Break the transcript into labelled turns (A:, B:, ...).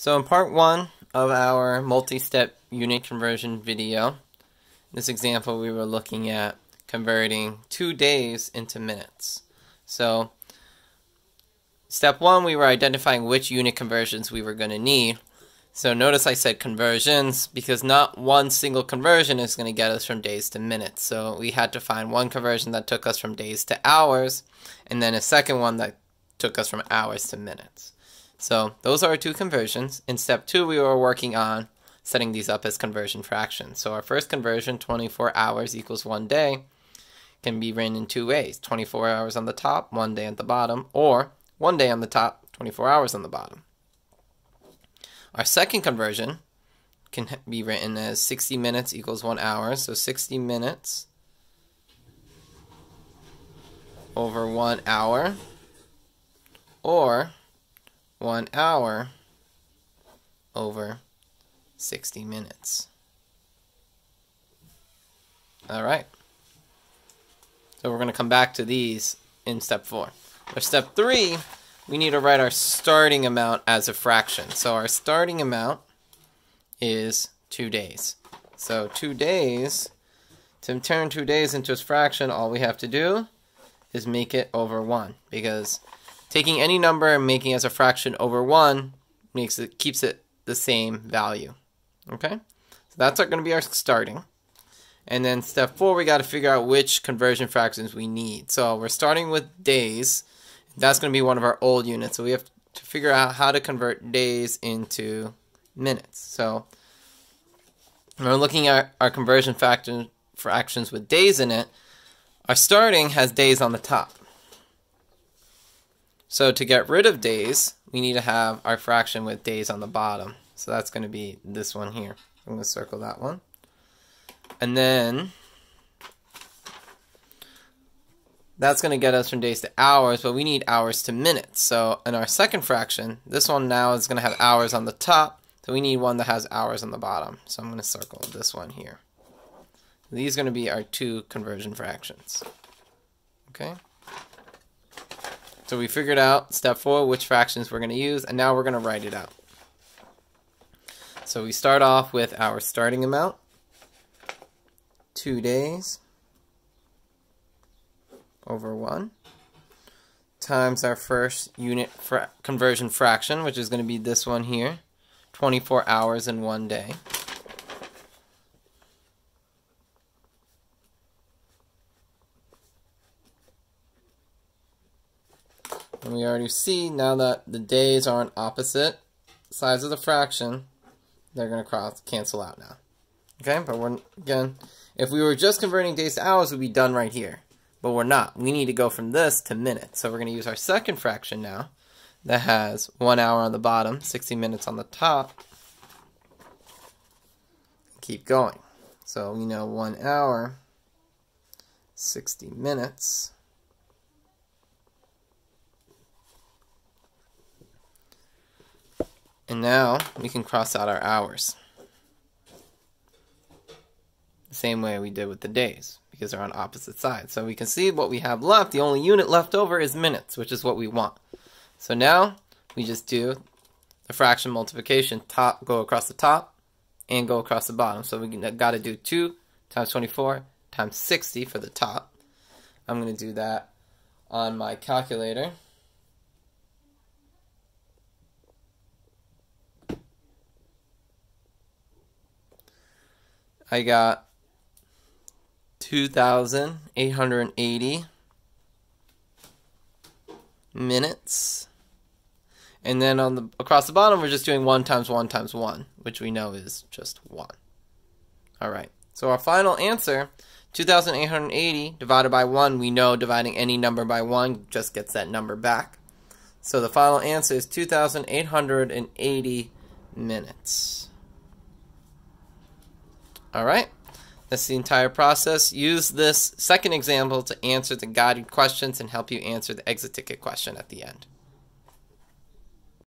A: So in part 1 of our multi-step unit conversion video, in this example we were looking at converting 2 days into minutes. So step 1, we were identifying which unit conversions we were going to need. So notice I said conversions because not one single conversion is going to get us from days to minutes. So we had to find one conversion that took us from days to hours, and then a second one that took us from hours to minutes. So those are our 2 conversions. In step 2, we were working on setting these up as conversion fractions. So our first conversion, 24 hours equals 1 day, can be written in 2 ways. 24 hours on the top, 1 day at the bottom, or 1 day on the top, 24 hours on the bottom. Our second conversion can be written as 60 minutes equals 1 hour. So 60 minutes over 1 hour, or 1 hour over 60 minutes. Alright. So we're going to come back to these in step 4. For step 3, we need to write our starting amount as a fraction. So our starting amount is 2 days. So 2 days, to turn 2 days into a fraction, all we have to do is make it over 1. Because taking any number and making it as a fraction over 1 keeps it the same value. Okay? So that's going to be our starting. And then step 4, we got to figure out which conversion fractions we need. So we're starting with days. That's going to be one of our old units. So we have to figure out how to convert days into minutes. So when we're looking at our conversion fractions with days in it, our starting has days on the top. So to get rid of days, we need to have our fraction with days on the bottom. So that's going to be this one here. I'm going to circle that one. And then that's going to get us from days to hours, but we need hours to minutes. So in our second fraction, this one now is going to have hours on the top, so we need one that has hours on the bottom. So I'm going to circle this one here. These are going to be our 2 conversion fractions. Okay? So we figured out, step 4, which fractions we're going to use, and now we're going to write it out. So we start off with our starting amount, 2 days over 1 times our first unit conversion fraction, which is going to be this one here, 24 hours in 1 day. And we already see now that the days are on opposite sides of the fraction, they're going to cancel out now. Okay, but again, if we were just converting days to hours, we'd be done right here. But we're not. We need to go from this to minutes. So we're going to use our second fraction now that has 1 hour on the bottom, 60 minutes on the top. Keep going. So we know 1 hour, 60 minutes. And now we can cross out our hours. The same way we did with the days, because they're on opposite sides. So we can see what we have left. The only unit left over is minutes, which is what we want. So now we just do the fraction multiplication. Go across the top and go across the bottom. So we got to do 2 times 24 times 60 for the top. I'm going to do that on my calculator. I got 2,880 minutes. And then across the bottom, we're just doing 1 times 1 times 1, which we know is just 1. Alright, so our final answer, 2,880 divided by 1, we know dividing any number by 1 just gets that number back. So the final answer is 2,880 minutes. Alright, that's the entire process. Use this second example to answer the guided questions and help you answer the exit ticket question at the end.